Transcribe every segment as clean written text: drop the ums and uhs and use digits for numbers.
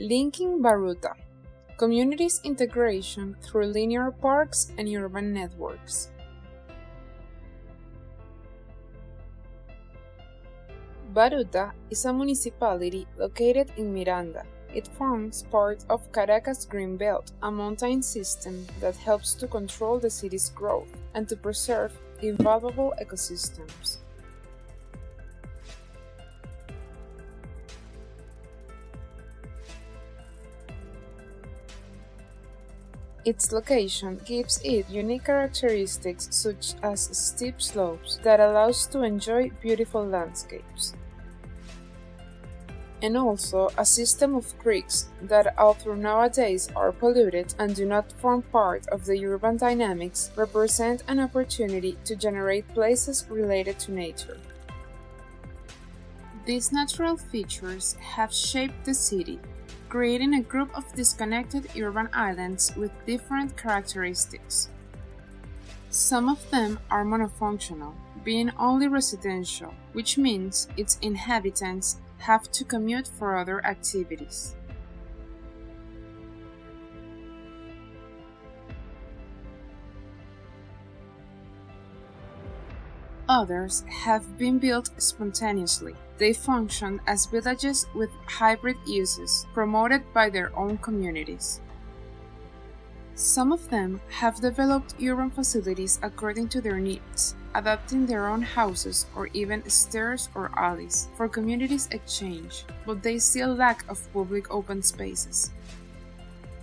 Linking Baruta Communities Integration through Linear Parks and Urban Networks. Baruta is a municipality located in Miranda. It forms part of Caracas Green Belt, a mountain system that helps to control the city's growth and to preserve invaluable ecosystems. Its location gives it unique characteristics such as steep slopes that allows to enjoy beautiful landscapes, and also a system of creeks that, although nowadays are polluted and do not form part of the urban dynamics, represent an opportunity to generate places related to nature. These natural features have shaped the city, creating a group of disconnected urban islands with different characteristics. Some of them are monofunctional, being only residential, which means its inhabitants have to commute for other activities. Others have been built spontaneously. They function as villages with hybrid uses, promoted by their own communities. Some of them have developed urban facilities according to their needs, adapting their own houses or even stairs or alleys for communities exchange, but they still lack of public open spaces.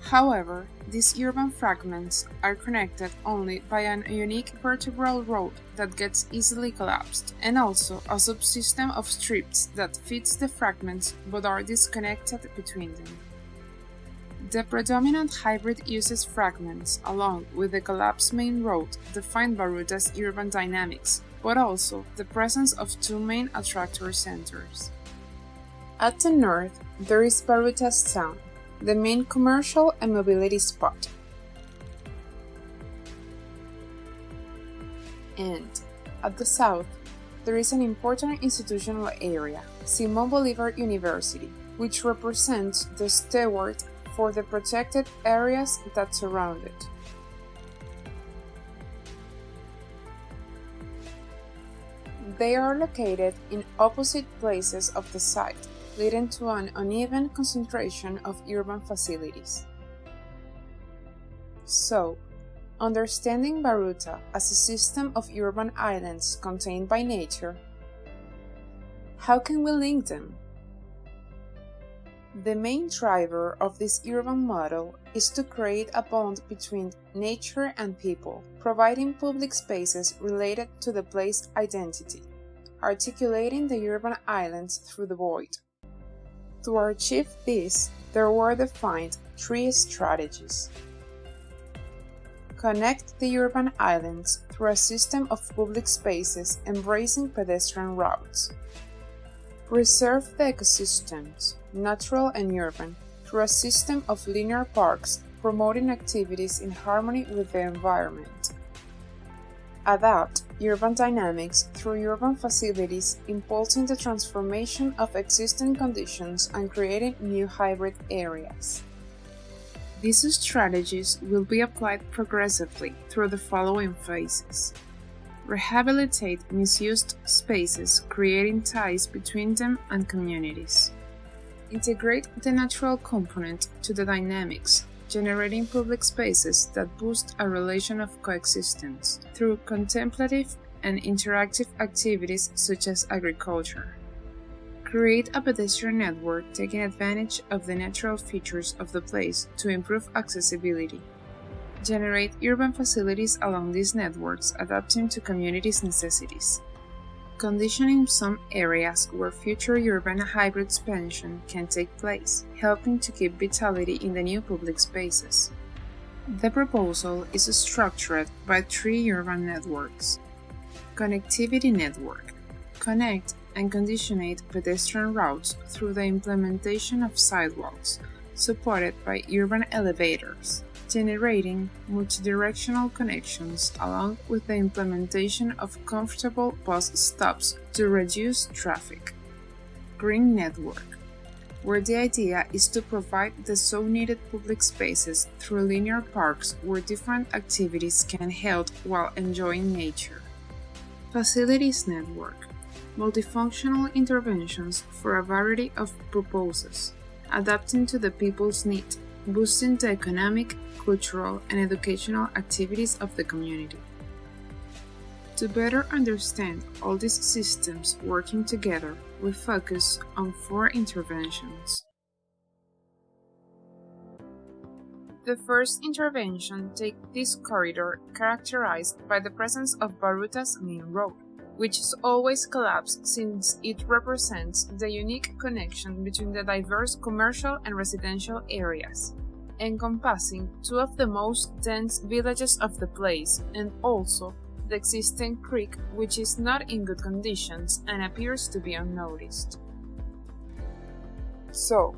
However, these urban fragments are connected only by an unique vertebral road that gets easily collapsed, and also a subsystem of strips that feeds the fragments but are disconnected between them. The predominant hybrid uses fragments, along with the collapsed main road, define Baruta's urban dynamics, but also the presence of two main attractor centers. At the north, there is Baruta's town, the main commercial and mobility spot. And at the south, there is an important institutional area, Simón Bolívar University, which represents the steward for the protected areas that surround it. They are located in opposite places of the site, leading to an uneven concentration of urban facilities. So, understanding Baruta as a system of urban islands contained by nature, how can we link them? The main driver of this urban model is to create a bond between nature and people, providing public spaces related to the place identity, articulating the urban islands through the void. To achieve this, there were defined three strategies. Connect the urban islands through a system of public spaces embracing pedestrian routes. Preserve the ecosystems, natural and urban, through a system of linear parks promoting activities in harmony with the environment. Adapt urban dynamics through urban facilities, impulsing the transformation of existing conditions and creating new hybrid areas. These strategies will be applied progressively through the following phases. Rehabilitate misused spaces, creating ties between them and communities. Integrate the natural component to the dynamics, generating public spaces that boost a relation of coexistence through contemplative and interactive activities such as agriculture. Create a pedestrian network taking advantage of the natural features of the place to improve accessibility. Generate urban facilities along these networks adapting to communities' necessities. Conditioning some areas where future urban hybrid expansion can take place, helping to keep vitality in the new public spaces. The proposal is structured by three urban networks. Connectivity network. Connect and conditionate pedestrian routes through the implementation of sidewalks, supported by urban elevators, generating multidirectional connections along with the implementation of comfortable bus stops to reduce traffic. Green network. where the idea is to provide the so-needed public spaces through linear parks where different activities can be held while enjoying nature. Facilities network. Multifunctional interventions for a variety of purposes, adapting to the people's needs, boosting the economic, cultural, and educational activities of the community. To better understand all these systems working together, we focus on 4 interventions. The first intervention takes this corridor characterized by the presence of Baruta's main road, which is always collapsed since it represents the unique connection between the diverse commercial and residential areas, encompassing 2 of the most dense villages of the place and also the existing creek, which is not in good conditions and appears to be unnoticed. So,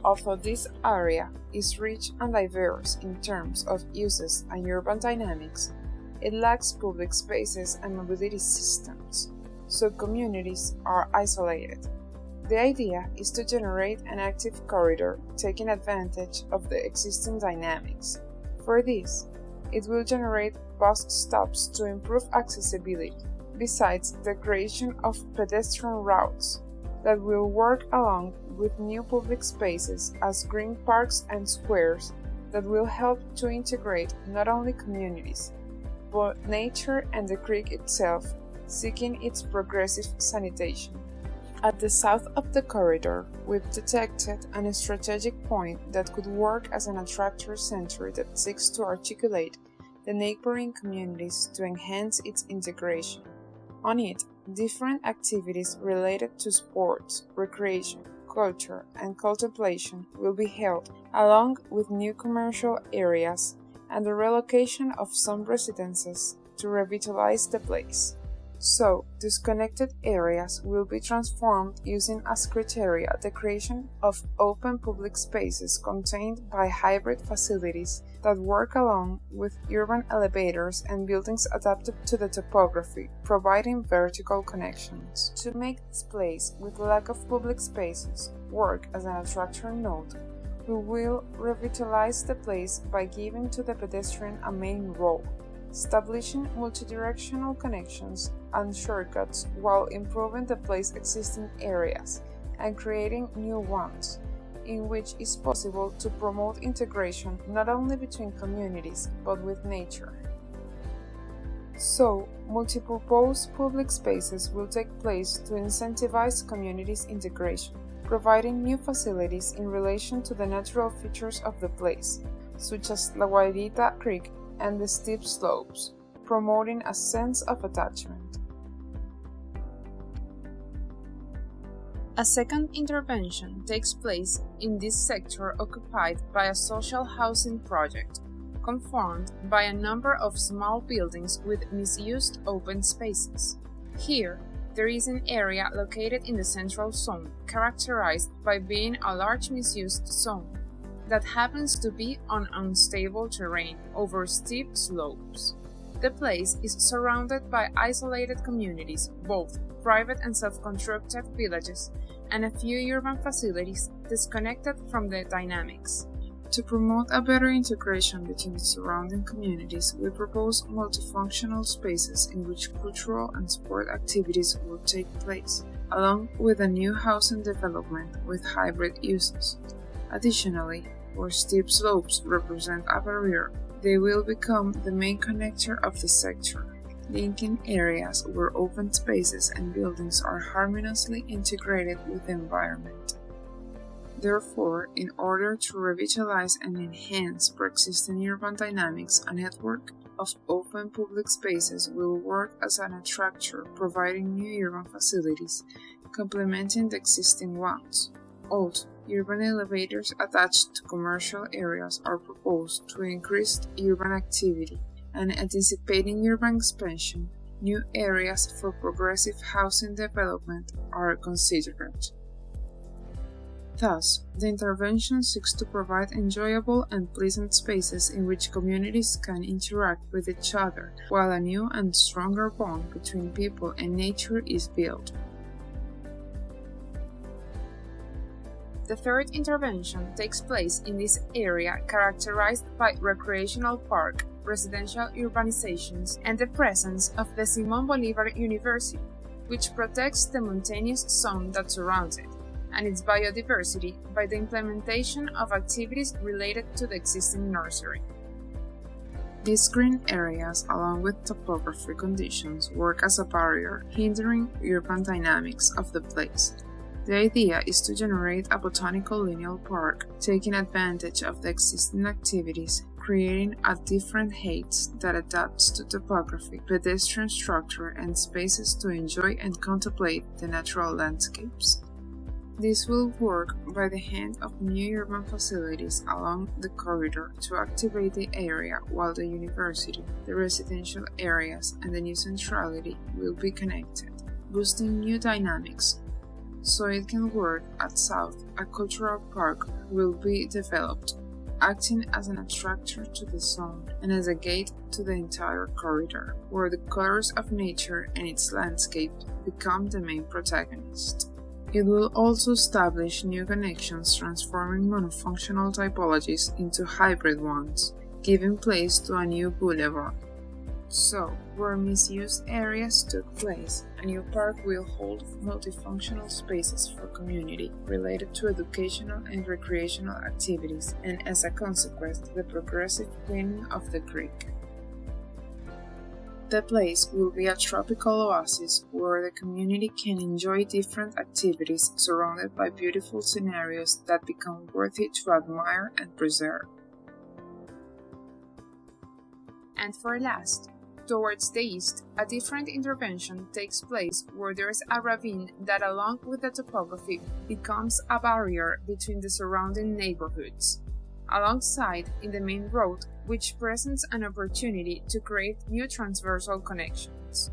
although this area is rich and diverse in terms of uses and urban dynamics, it lacks public spaces and mobility systems, so communities are isolated. The idea is to generate an active corridor taking advantage of the existing dynamics. For this, it will generate bus stops to improve accessibility, besides the creation of pedestrian routes that will work along with new public spaces as green parks and squares that will help to integrate not only communities, but nature and the creek itself, seeking its progressive sanitation. At the south of the corridor, we've detected a strategic point that could work as an attractor center that seeks to articulate the neighboring communities to enhance its integration. On it, different activities related to sports, recreation, culture, and contemplation will be held, along with new commercial areas and the relocation of some residences to revitalize the place. So, disconnected areas will be transformed using as criteria the creation of open public spaces contained by hybrid facilities that work along with urban elevators and buildings adapted to the topography, providing vertical connections. To make this place, with lack of public spaces, work as an attractor node, we will revitalize the place by giving to the pedestrian a main role, establishing multidirectional connections and shortcuts while improving the place's existing areas and creating new ones, in which is possible to promote integration not only between communities but with nature. So, multipurpose public spaces will take place to incentivize communities' integration, providing new facilities in relation to the natural features of the place, such as La Guairita Creek and the steep slopes, promoting a sense of attachment. A second intervention takes place in this sector occupied by a social housing project, conformed by a number of small buildings with misused open spaces. Here, there is an area located in the central zone, characterized by being a large misused zone that happens to be on unstable terrain over steep slopes. The place is surrounded by isolated communities, both private and self-constructed villages, and a few urban facilities disconnected from the dynamics. To promote a better integration between the surrounding communities, we propose multifunctional spaces in which cultural and sport activities will take place, along with a new housing development with hybrid uses. Additionally, where steep slopes represent a barrier, they will become the main connector of the sector, linking areas where open spaces and buildings are harmoniously integrated with the environment. Therefore, in order to revitalize and enhance pre-existing urban dynamics, a network of open public spaces will work as an attractor, providing new urban facilities, complementing the existing ones. Also, urban elevators attached to commercial areas are proposed to increase urban activity, and anticipating urban expansion, new areas for progressive housing development are considered. Thus, the intervention seeks to provide enjoyable and pleasant spaces in which communities can interact with each other, while a new and stronger bond between people and nature is built. The third intervention takes place in this area characterized by recreational park, residential urbanizations, and the presence of the Simón Bolívar University, which protects the mountainous zone that surrounds it and its biodiversity by the implementation of activities related to the existing nursery. These green areas, along with topographic conditions, work as a barrier, hindering urban dynamics of the place. The idea is to generate a botanical lineal park, taking advantage of the existing activities, creating a different height that adapts to topography, pedestrian structure, and spaces to enjoy and contemplate the natural landscapes. This will work by the hand of new urban facilities along the corridor to activate the area, while the university, the residential areas, and the new centrality will be connected, boosting new dynamics. So it can work at south, a cultural park will be developed, acting as an attractor to the zone and as a gate to the entire corridor, where the colors of nature and its landscape become the main protagonist. It will also establish new connections, transforming monofunctional typologies into hybrid ones, giving place to a new boulevard. So, where misused areas took place, a new park will hold multifunctional spaces for community related to educational and recreational activities, and as a consequence, the progressive cleaning of the creek. The place will be a tropical oasis where the community can enjoy different activities surrounded by beautiful scenarios that become worthy to admire and preserve. And for last, towards the east, a different intervention takes place where there is a ravine that, along with the topography, becomes a barrier between the surrounding neighborhoods. Alongside in the main road, which presents an opportunity to create new transversal connections.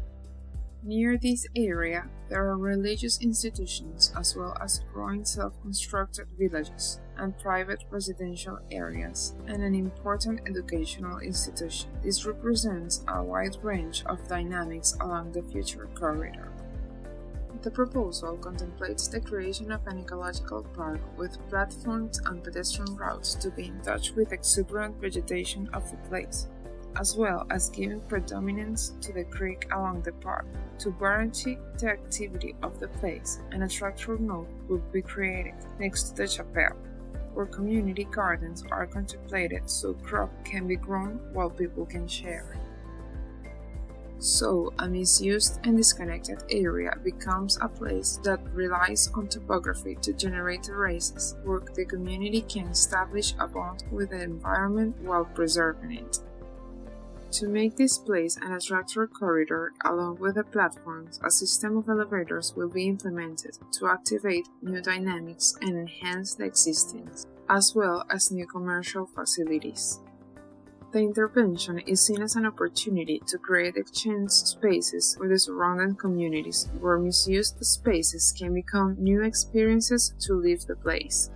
Near this area, there are religious institutions as well as growing self-constructed villages and private residential areas, and an important educational institution. This represents a wide range of dynamics along the future corridor. The proposal contemplates the creation of an ecological park with platforms and pedestrian routes to be in touch with exuberant vegetation of the place, as well as giving predominance to the creek along the park. To guarantee the activity of the place, an attractor node will be created next to the chapel, where community gardens are contemplated so crop can be grown while people can share. So, a misused and disconnected area becomes a place that relies on topography to generate terraces, where the community can establish a bond with the environment while preserving it. To make this place an attractor corridor, along with the platforms, a system of elevators will be implemented to activate new dynamics and enhance the existing, as well as new commercial facilities. The intervention is seen as an opportunity to create exchange spaces with the surrounding communities, where misused spaces can become new experiences to live the place.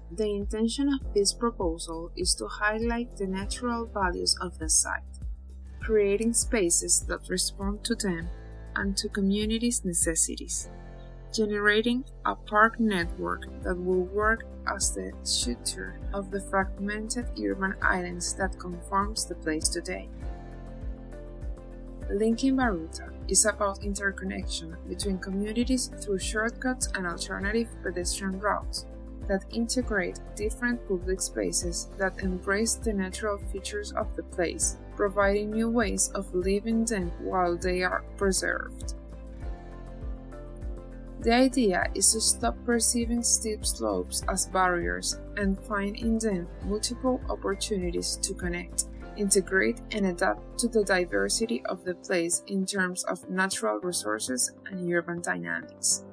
The intention of this proposal is to highlight the natural values of the site, creating spaces that respond to them and to communities' necessities, generating a park network that will work as the suture of the fragmented urban islands that conforms the place today. Linking Baruta is about interconnection between communities through shortcuts and alternative pedestrian routes that integrate different public spaces that embrace the natural features of the place, providing new ways of living them while they are preserved. The idea is to stop perceiving steep slopes as barriers and find in them multiple opportunities to connect, integrate, and adapt to the diversity of the place in terms of natural resources and urban dynamics.